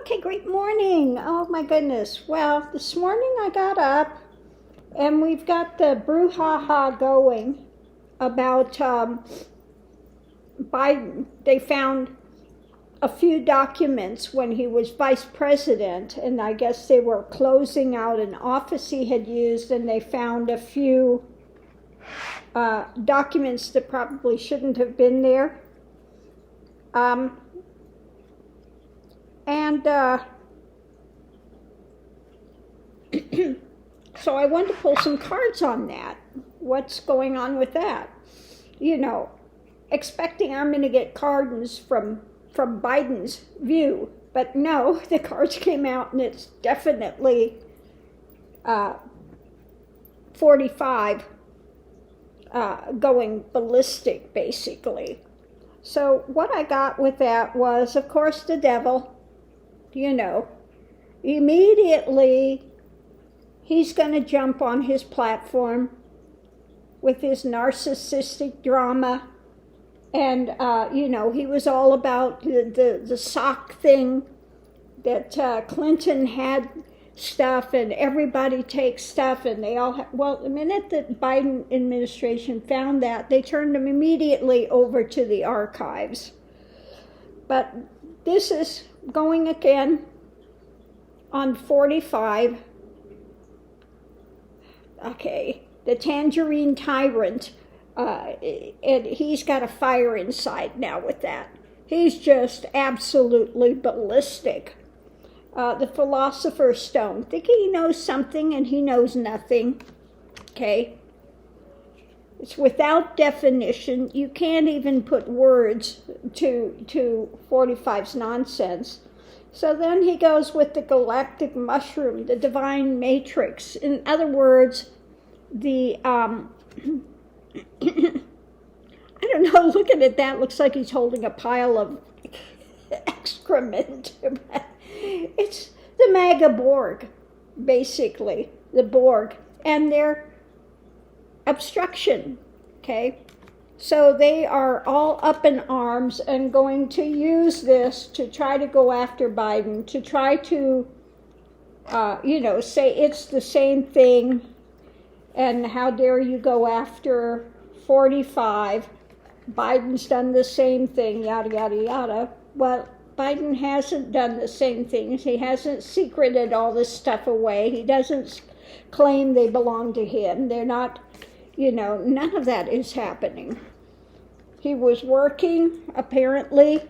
Okay, great morning. Oh my goodness. Well, this morning I got up and we've got the brouhaha going about Biden. They found a few documents when he was vice president, and I guess they were closing out an office he had used, and they found a few documents that probably shouldn't have been there. So I wanted to pull some cards on that. What's going on with that? You know, expecting I'm going to get cards from Biden's view, but no, the cards came out and it's definitely 45 going ballistic, basically. So what I got with that was, of course, the devil. You know, immediately he's going to jump on his platform with his narcissistic drama. And, he was all about the sock thing, that Clinton had stuff and everybody takes stuff, and they all have, well, the minute that Biden administration found that, they turned them immediately over to the archives. But this is going again on 45. Okay, the Tangerine Tyrant, and he's got a fire inside now with that. He's just absolutely ballistic. The Philosopher's Stone, thinking he knows something and he knows nothing. Okay, it's without definition. You can't even put words to 45's nonsense. So then he goes with the galactic mushroom, the divine matrix. In other words, the I don't know, looking at that, looks like he's holding a pile of excrement. It's the MAGA Borg, basically, the Borg, and their obstruction, okay? So they are all up in arms and going to use this to try to go after Biden, to try to, say it's the same thing, and how dare you go after 45. Biden's done the same thing, yada, yada, yada. Well, Biden hasn't done the same things. He hasn't secreted all this stuff away. He doesn't claim they belong to him. They're not, none of that is happening. He was working, apparently,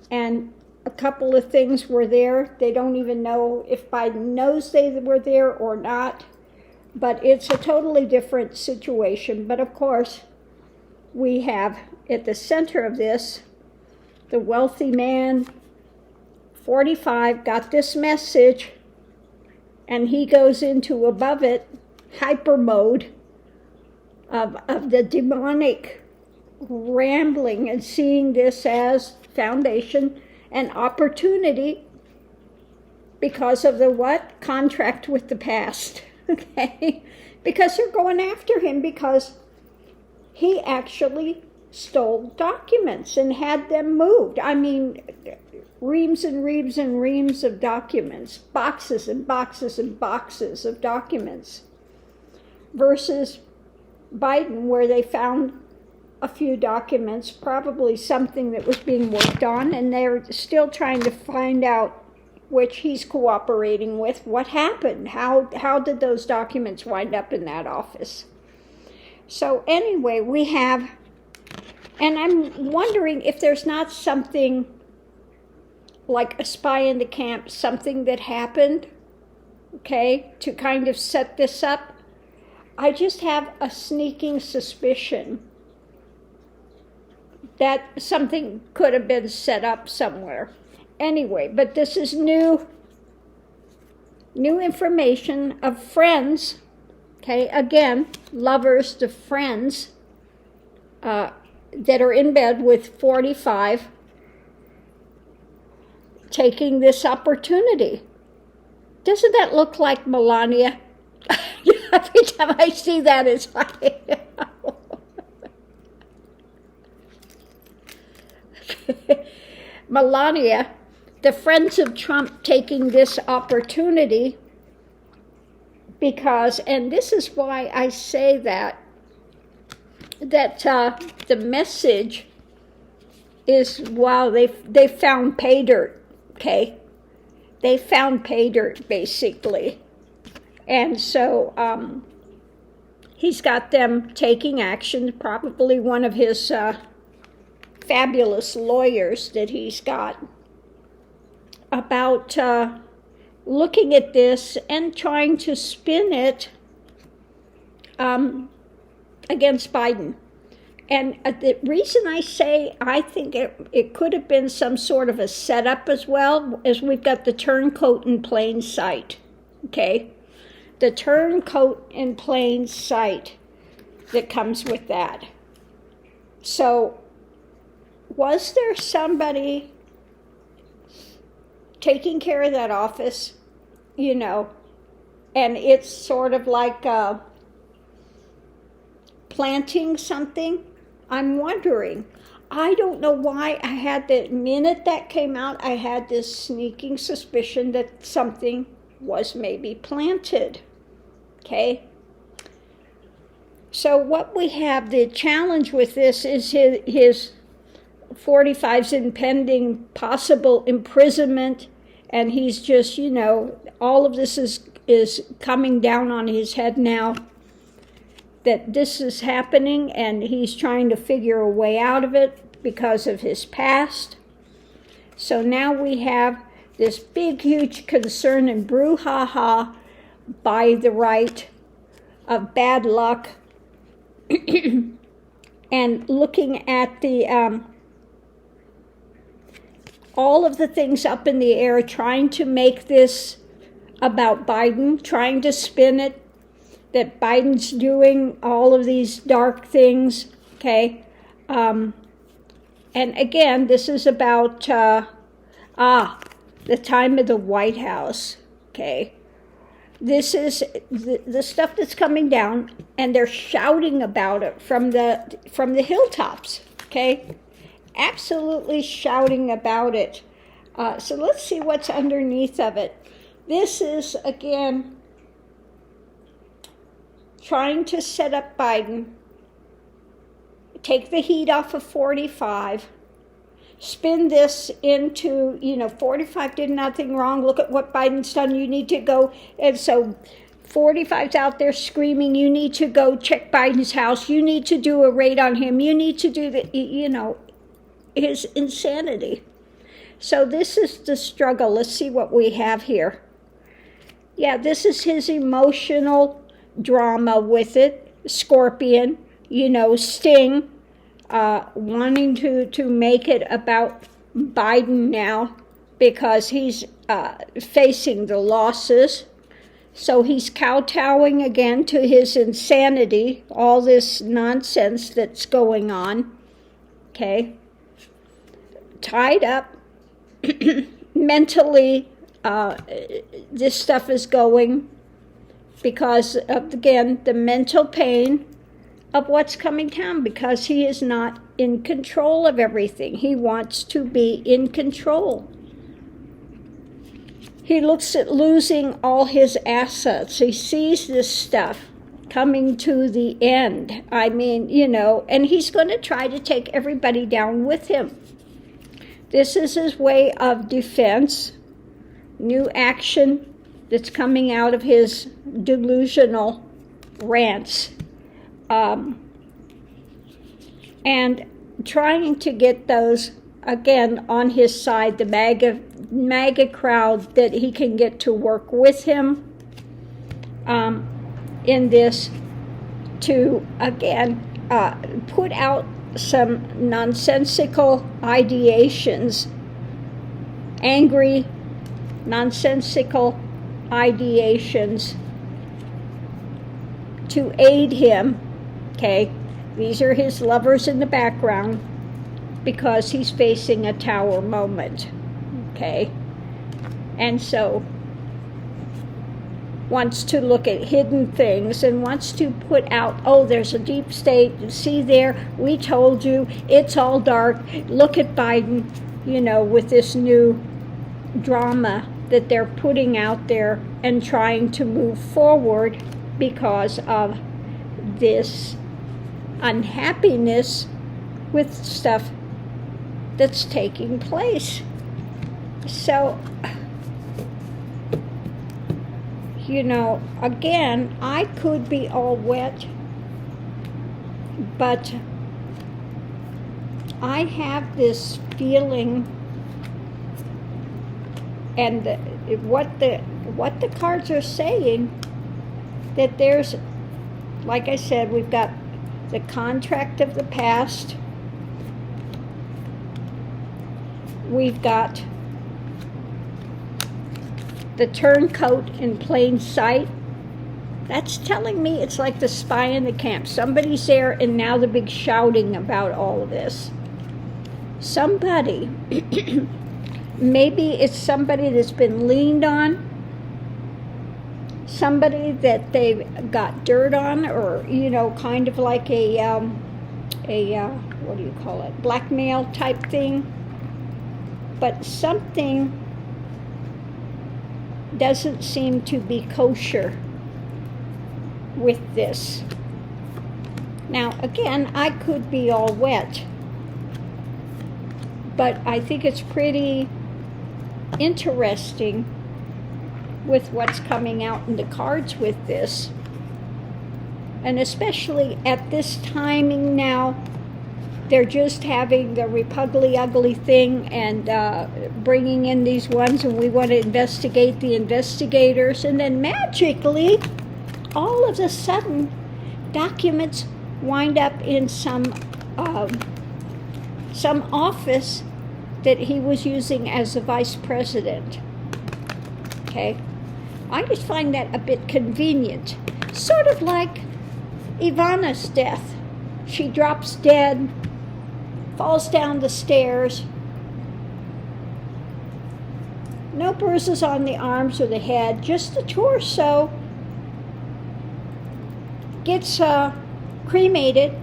and a couple of things were there. They don't even know if Biden knows they were there or not, but it's a totally different situation. But of course, we have at the center of this, the wealthy man, 45, got this message, and he goes into above it, hyper mode of the demonic rambling, and seeing this as foundation and opportunity because of the what? Contract with the past, okay? Because they're going after him because he actually stole documents and had them moved. I mean, reams and reams and reams of documents, boxes and boxes and boxes of documents, versus Biden, where they found a few documents, probably something that was being worked on, and they're still trying to find out which he's cooperating with. What happened? How did those documents wind up in that office? So anyway, we have, and I'm wondering if there's not something like a spy in the camp, something that happened, okay, to kind of set this up. I just have a sneaking suspicion that something could have been set up somewhere. Anyway, but this is new information of friends, okay, again, lovers to friends that are in bed with 45, taking this opportunity. Doesn't that look like Melania? Every time I see that, it's like, Melania the friends of Trump taking this opportunity because, and this is why I say that the message is, wow, they found pay dirt, okay? They found pay dirt, basically. And so he's got them taking action, probably one of his fabulous lawyers that he's got, about looking at this and trying to spin it against Biden. And the reason I say I think it could have been some sort of a setup as well, is we've got the turncoat in plain sight, okay? The turncoat in plain sight that comes with that. So, was there somebody taking care of that office, you know, and it's sort of like planting something? I'm wondering. I don't know why I had the minute that came out, I had this sneaking suspicion that something was maybe planted. Okay? So what we have, the challenge with this is his 45's impending possible imprisonment, and he's just, you know, all of this is coming down on his head now, that this is happening, and he's trying to figure a way out of it because of his past. So now we have this big, huge concern and brouhaha by the right of bad luck, and looking at the all of the things up in the air, trying to make this about Biden, trying to spin it, that Biden's doing all of these dark things, okay? And again, this is about, the time of the White House, okay? This is the stuff that's coming down, and they're shouting about it from the hilltops, okay? Absolutely shouting about it. So let's see what's underneath of it. This is, again, trying to set up Biden, take the heat off of 45, spin this into, 45 did nothing wrong, look at what Biden's done, you need to go. And so 45's out there screaming, you need to go check Biden's house, you need to do a raid on him, you need to do his insanity. So this is the struggle. Let's see what we have here. Yeah, this is his emotional drama with it. Scorpion, Sting, wanting to make it about Biden now because he's facing the losses. So he's kowtowing again to his insanity, all this nonsense that's going on. Okay. Tied up mentally, this stuff is going because of, again, the mental pain of what's coming down, because he is not in control of everything. He wants to be in control. He looks at losing all his assets. He sees this stuff coming to the end. I mean, and he's going to try to take everybody down with him. This is his way of defense, new action that's coming out of his delusional rants, and trying to get those, again, on his side, the MAGA crowd, that he can get to work with him in this to, again, put out some nonsensical ideations, angry, nonsensical ideations to aid him, okay? These are his lovers in the background because he's facing a tower moment, okay? And so wants to look at hidden things and wants to put out, oh, there's a deep state, see there, we told you, it's all dark, look at Biden, with this new drama that they're putting out there and trying to move forward because of this unhappiness with stuff that's taking place. So, you know, again, I could be all wet, but I have this feeling, and what the cards are saying, that there's, like I said, we've got the contract of the past, we've got the turncoat in plain sight. That's telling me it's like the spy in the camp. Somebody's there, and now the big shouting about all of this. Somebody, maybe it's somebody that's been leaned on, somebody that they've got dirt on, or, you know, kind of like a what do you call it, blackmail type thing. But something doesn't seem to be kosher with this. Now, again, I could be all wet, but I think it's pretty interesting with what's coming out in the cards with this. And especially at this timing now, they're just having the repugly ugly thing and bringing in these ones, and we want to investigate the investigators, and then magically, all of a sudden, documents wind up in some office that he was using as a vice president. Okay, I just find that a bit convenient, sort of like Ivana's death. She drops dead, falls down the stairs, no bruises on the arms or the head, just the torso, gets cremated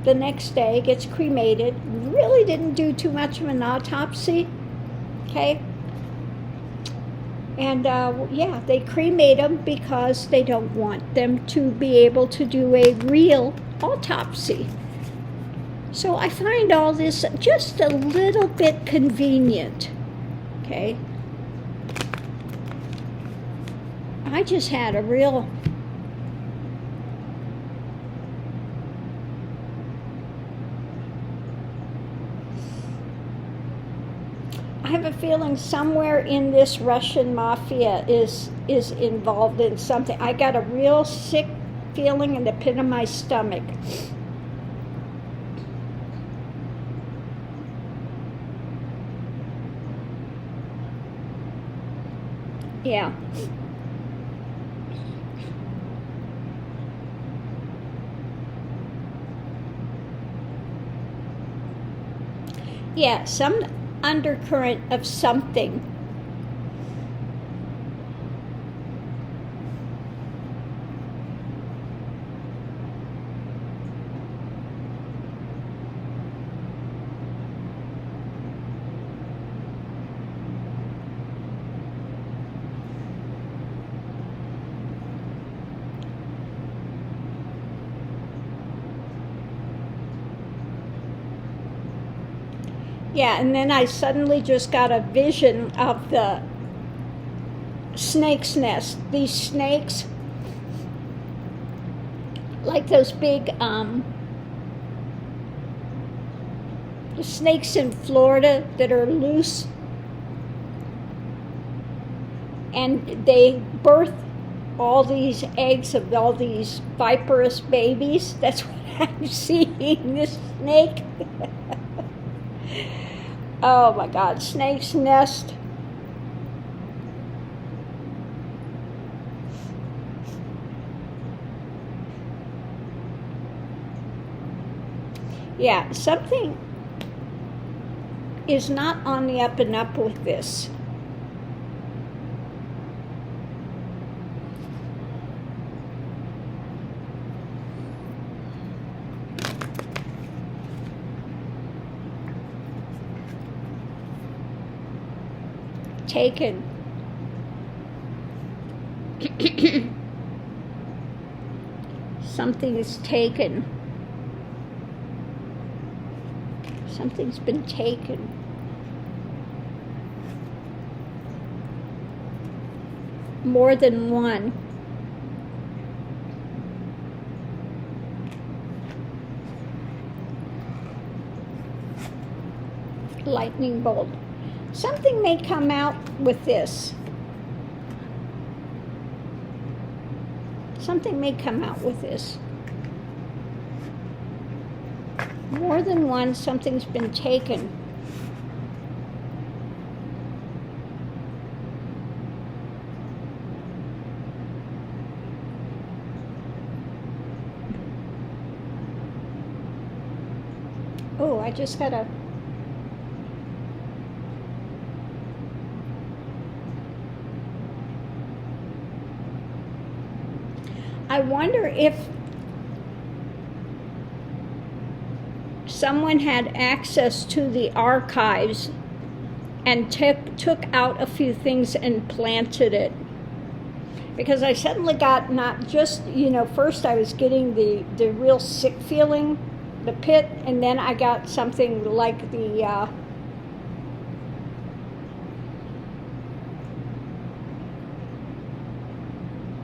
the next day, gets cremated, really didn't do too much of an autopsy, okay? And yeah, they cremate them because they don't want them to be able to do a real autopsy. So I find all this just a little bit convenient, okay? I just had a real I have a feeling somewhere in this Russian mafia is involved in something. I got a real sick feeling in the pit of my stomach. Yeah. Yeah, some undercurrent of something. Yeah, and then I suddenly just got a vision of the snake's nest. These snakes, like those big, the snakes in Florida that are loose, and they birth all these eggs of all these viperous babies. That's what I'm seeing, this snake. Oh my God, snake's nest. Yeah, something is not on the up and up with this. taken. Something is taken. Something's been taken. More than one. Lightning bolt. Something may come out with this. Something may come out with this. More than one, something's been taken. Oh, I just got a... I wonder if someone had access to the archives and took out a few things and planted it. Because I suddenly got not just, first I was getting the real sick feeling, the pit, and then I got something like the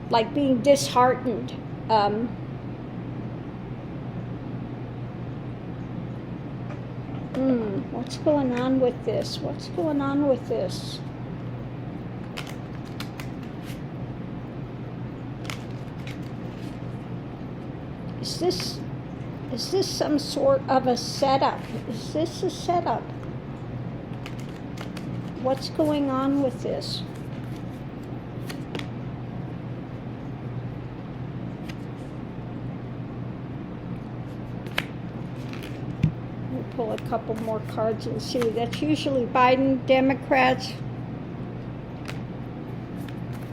like being disheartened. What's going on with this? What's going on with this? Is this some sort of a setup? Is this a setup? What's going on with this? Pull a couple more cards and see. That's usually Biden, Democrats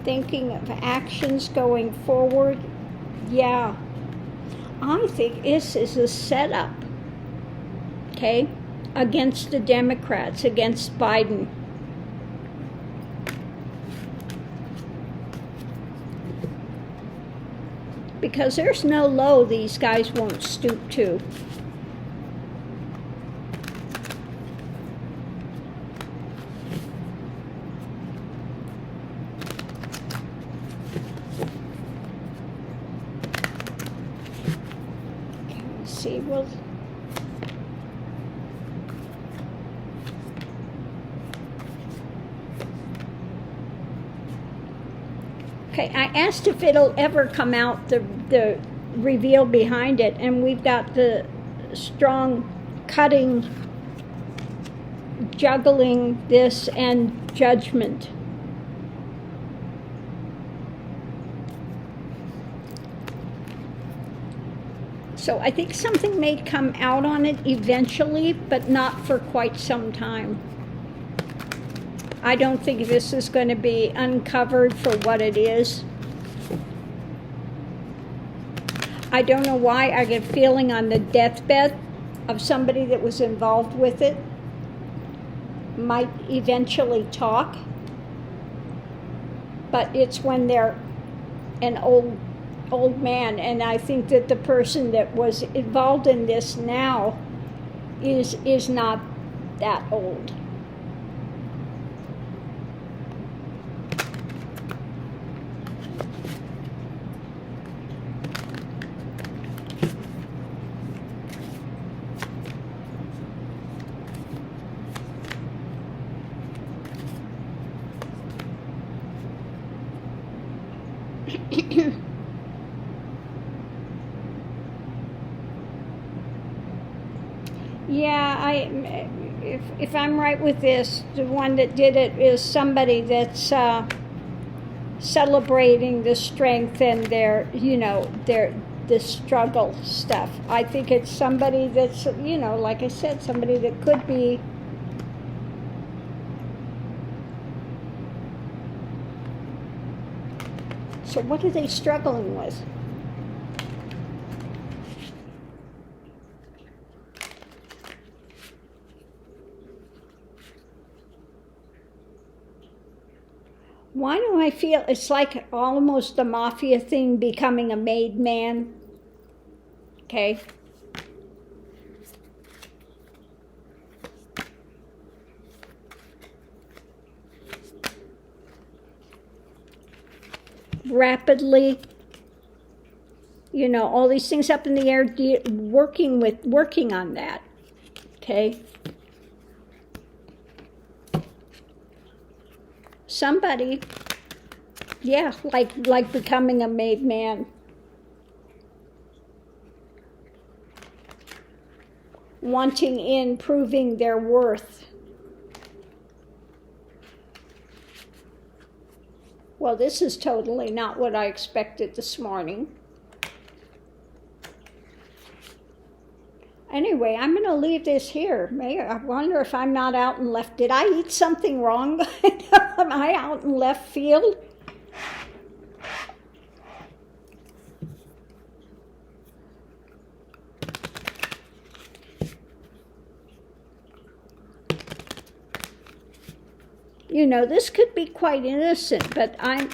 thinking of actions going forward. Yeah, I think this is a setup, okay, against the Democrats, against Biden. Because there's no low these guys won't stoop to. See, well, okay, I asked if it'll ever come out, the reveal behind it, and we've got the strong cutting, juggling this, and judgment. So I think something may come out on it eventually, but not for quite some time. I don't think this is going to be uncovered for what it is. I don't know why I get a feeling on the deathbed of somebody that was involved with it might eventually talk, but it's when they're an old man, and I think that the person that was involved in this now is not that old. Yeah, if I'm right with this, the one that did it is somebody that's celebrating the strength and the struggle stuff. I think it's somebody that's, like I said, somebody that could be so what are they struggling with? Why do I feel it's like almost a mafia thing, becoming a made man? Okay. Rapidly, you know, all these things up in the air, working on that. Okay. Somebody, yeah, like becoming a made man. Wanting in, proving their worth. Well, this is totally not what I expected this morning. Anyway, I'm going to leave this here. I wonder if I'm not out in left. Did I eat something wrong? Am I out in left field? You know, this could be quite innocent, but I'm...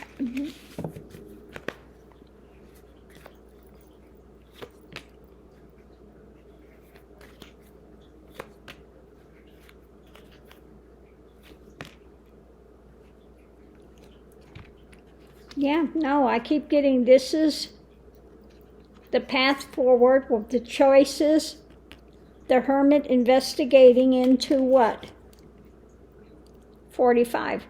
Yeah, no, I keep getting this is the path forward with the choices. The Hermit investigating into what? 45.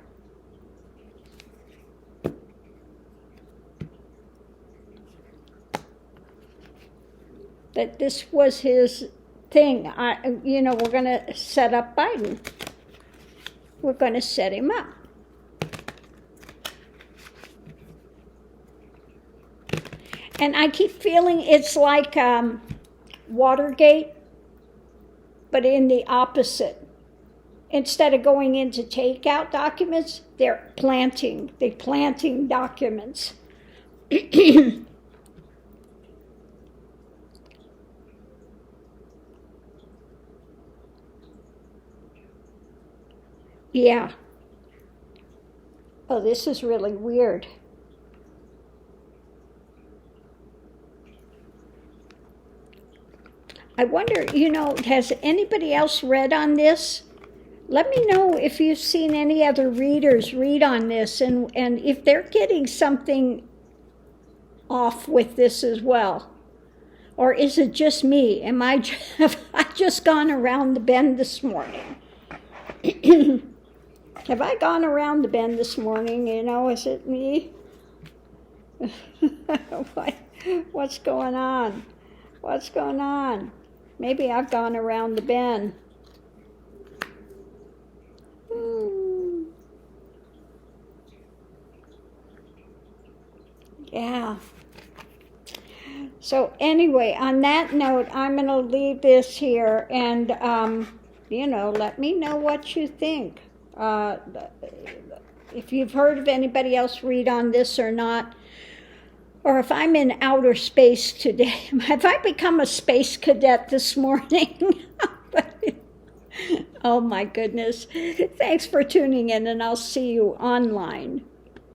That this was his thing. You know, we're going to set up Biden. We're going to set him up. And I keep feeling it's like Watergate, but in the opposite. Instead of going in to take out documents, they're planting documents. Yeah. Oh, this is really weird. I wonder, you know, has anybody else read on this? Let me know if you've seen any other readers read on this and if they're getting something off with this as well. Or is it just me? Have I just gone around the bend this morning? Have I gone around the bend this morning? You know, is it me? What's going on? What's going on? Maybe I've gone around the bend. Yeah. So anyway, on that note, I'm going to leave this here and, you know, let me know what you think. If you've heard of anybody else read on this or not, or if I'm in outer space today. Have I become a space cadet this morning? Oh my goodness. Thanks for tuning in, and I'll see you online.